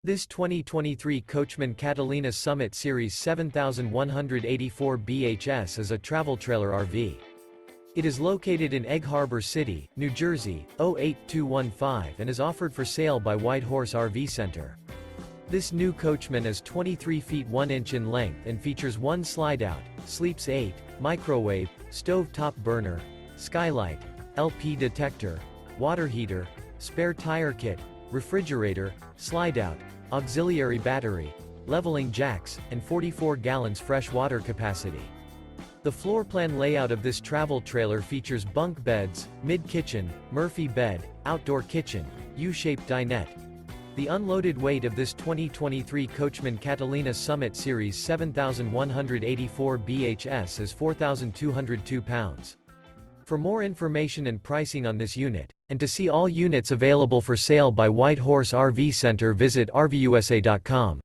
This 2023 Coachmen Catalina Summit Series 7184 BHS is a travel trailer RV. It is located in Egg Harbor City, New Jersey, 08215 and is offered for sale by White Horse RV Center. This new Coachmen is 23 feet 1 inch in length and features one slide-out, sleeps 8, microwave, stove-top burner, skylight, LP detector, water heater, spare tire kit, refrigerator, slide-out, auxiliary battery, leveling jacks, and 44 gallons fresh water capacity. The floor plan layout of this travel trailer features bunk beds, mid-kitchen, Murphy bed, outdoor kitchen, U-shaped dinette. The unloaded weight of this 2023 Coachmen Catalina Summit Series 7184 BHS is 4,202 pounds. For more information and pricing on this unit, and to see all units available for sale by White Horse RV Center, visit RVUSA.com.